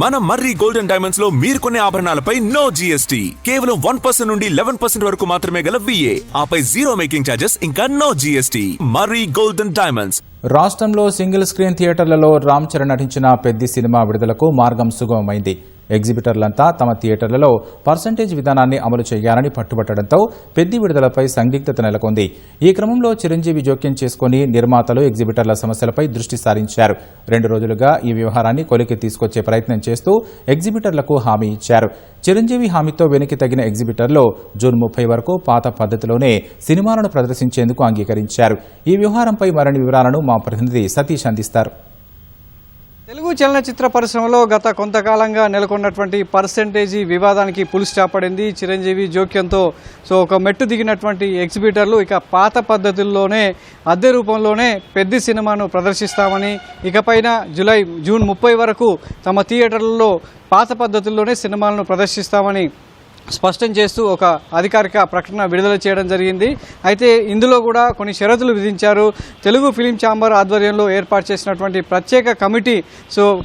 మన మర్రి golden diamonds లో మీరు కొనే ఆభరణాలపై నో జీఎస్టీ, కేవలం 1% నుండి 11% వరకు మాత్రమే గల VA, ఆపై జీరో మేకింగ్ ఛార్జెస్ ఇంకా నో జీఎస్టీ. మర్రి గోల్డెన్ డైమండ్స్. రాష్ట్రంలో సింగిల్ స్క్రీన్ థియేటర్లలో రామ్ చరణ్ నటించిన పెద్ది సినిమా విడుదలకు మార్గం సుగమమైంది. ఎగ్జిబిటర్లంతా తమ థియేటర్లలో పర్సంటేజ్ విధానాన్ని అమలు చేయాలని పట్టుబట్టడంతో పెద్ది విడుదలపై సందిగ్ధత నెలకొంది. ఈ క్రమంలో చిరంజీవి జోక్యం చేసుకుని నిర్మాతలు ఎగ్జిబిటర్ల సమస్యలపై దృష్టి సారించారు. 2 రోజులుగా ఈ వ్యవహారాన్ని కొలికి తీసుకొచ్చే ప్రయత్నం చేస్తూ ఎగ్జిబిటర్లకు హామీ ఇచ్చారు. చిరంజీవి హామీతో వెనక్కి తగిన ఎగ్జిబిటర్లో జూన్ 30 వరకు పాత పద్ధతిలోనే సినిమాలను ప్రదర్శించేందుకు అంగీకరించారు. ఈ వ్యవహారంపై మరిన్ని వివరాలను మా ప్రతినిధి సతీష్ అందిస్తారు. తెలుగు చలనచిత్ర పరిశ్రమలో గత కొంతకాలంగా నెలకొన్నటువంటి పర్సెంటేజీ వివాదానికి పులి స్టాప్ పడింది. చిరంజీవి జోక్యంతో ఒక మెట్టు దిగినటువంటి ఎగ్జిబిటర్లు ఇక పాత పద్ధతుల్లోనే అద్దె రూపంలోనే పెద్ద సినిమాను ప్రదర్శిస్తామని, ఇకపైన జూన్ 30 వరకు తమ థియేటర్లలో పాత పద్ధతుల్లోనే సినిమాలను ప్రదర్శిస్తామని స్పష్టం చేస్తూ ఒక అధికారిక ప్రకటన విడుదల చేయడం జరిగింది. అయితే ఇందులో కూడా కొన్ని షరతులు విధించారు. తెలుగు ఫిలిం ఛాంబర్ ఆధ్వర్యంలో ఏర్పాటు చేసినటువంటి ప్రత్యేక కమిటీ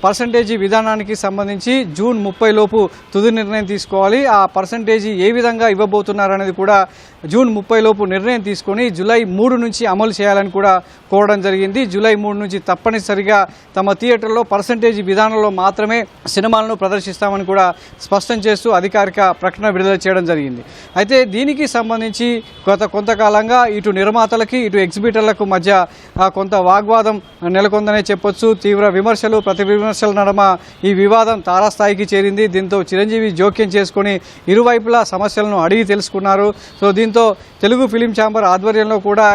పర్సంటేజీ విధానానికి సంబంధించి జూన్ 30 లోపు తుది నిర్ణయం తీసుకోవాలి. ఆ పర్సంటేజీ ఏ విధంగా ఇవ్వబోతున్నారనేది కూడా జూన్ 30 లోపు నిర్ణయం తీసుకొని జూలై 3 నుంచి అమలు చేయాలని కూడా కోరడం జరిగింది. జూలై 3 నుంచి తప్పనిసరిగా తమ థియేటర్లో పర్సంటేజీ విధానంలో మాత్రమే సినిమాలను ప్రదర్శిస్తామని కూడా స్పష్టం చేస్తూ అధికారిక ప్రకటన విడుదల చేయడం జరిగింది. అయితే దీనికి సంబంధించి కొంతకాలంగా ఇటు నిర్మాతలకి ఇటు ఎగ్జిబిటర్లకు మధ్య కొంత వాగ్వాదం నెలకొందనే చెప్పొచ్చు. తీవ్ర విమర్శలు ప్రతి విమర్శల నడమ ఈ వివాదం తారాస్థాయికి చేరింది. దీంతో చిరంజీవి జోక్యం చేసుకుని ఇరువైపులా సమస్యలను అడిగి తెలుసుకున్నారు. దీంతో తెలుగు ఫిలిం ఛాంబర్ ఆధ్వర్యంలో కూడా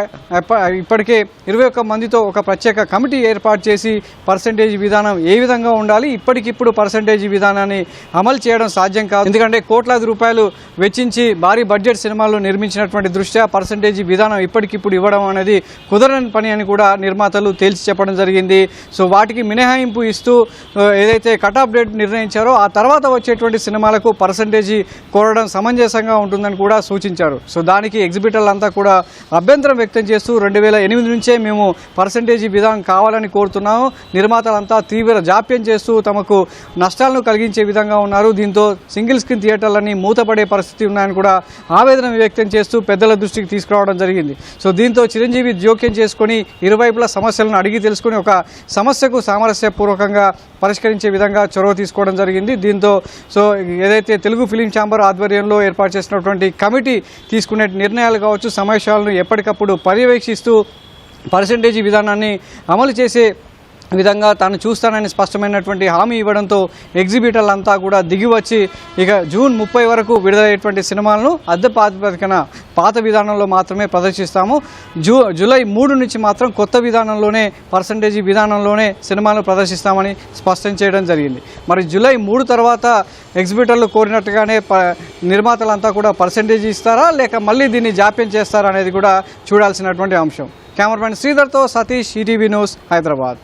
ఇప్పటికే 21 మందితో ఒక ప్రత్యేక కమిటీ ఏర్పాటు చేసి పర్సంటేజీ విధానం ఏ విధంగా ఉండాలి, ఇప్పటికిప్పుడు పర్సంటేజీ విధానాన్ని అమలు చేయడం సాధ్యం కాదు. ఎందుకంటే కోట్లాది రూపాయలు వెచ్చించి భారీ బడ్జెట్ సినిమాలు నిర్మించినటువంటి దృష్ట్యా పర్సంటేజీ విధానం ఇప్పటికిప్పుడు ఇవ్వడం అనేది కుదరని పని అని కూడా నిర్మాతలు తేల్చి చెప్పడం జరిగింది. వాటికి మినహాయింపు ఇస్తూ ఏదైతే కట్ ఆఫ్ డేట్ నిర్ణయించారో ఆ తర్వాత వచ్చేటువంటి సినిమాలకు పర్సంటేజీ కోరడం సమంజసంగా ఉంటుందని కూడా సూచించారు. దానికి ఎగ్జిబిటర్లంతా కూడా అభ్యంతరం వ్యక్తం చేస్తూ 2008 నుంచే మేము పర్సంటేజీ విధానం కావాలని కోరుతున్నాము. నిర్మాతలంతా తీవ్ర జాప్యం చేస్తూ తమకు నష్టాలను కలిగించే విధంగా ఉన్నారు. దీంతో సింగిల్ స్క్రీన్ థియేటర్లన్నీ మూతపడే పరిస్థితి ఉన్నాయని కూడా ఆవేదన వ్యక్తం చేస్తూ పెద్దల దృష్టికి తీసుకురావడం జరిగింది. దీంతో చిరంజీవి జోక్యం చేసుకుని ఇరువైపుల సమస్యలను అడిగి తెలుసుకుని ఒక సమస్యకు సామరస్యపూర్వకంగా పరిష్కరించే విధంగా చొరవ తీసుకోవడం జరిగింది. దీంతో ఏదైతే తెలుగు ఫిలిం ఛాంబర్ ఆధ్వర్యంలో ఏర్పాటు చేసినటువంటి కమిటీ తీసుకునే నిర్ణయాలు కావచ్చు, సమావేశాలను ఎప్పటికప్పుడు పర్యవేక్షిస్తూ పర్సంటేజీ విధానాన్ని అమలు చేసే విధంగా తాను చూస్తానని స్పష్టమైనటువంటి హామీ ఇవ్వడంతో ఎగ్జిబిటర్లంతా కూడా దిగివచ్చి ఇక జూన్ 30 వరకు విడుదలయ్యేటువంటి సినిమాలను అద్దె ప్రాతిపదికన పాత విధానంలో మాత్రమే ప్రదర్శిస్తాము. జూలై 3 నుంచి మాత్రం కొత్త విధానంలోనే పర్సంటేజీ విధానంలోనే సినిమాలను ప్రదర్శిస్తామని స్పష్టం చేయడం జరిగింది. మరి జూలై 3 తర్వాత ఎగ్జిబిటర్లు కోరినట్టుగానే నిర్మాతలంతా కూడా పర్సంటేజీ ఇస్తారా లేక మళ్ళీ దీన్ని జాప్యం చేస్తారా అనేది కూడా చూడాల్సినటువంటి అంశం. కెమెరామెన్ శ్రీధర్తో సతీష్, ఈటీవీ న్యూస్, హైదరాబాద్.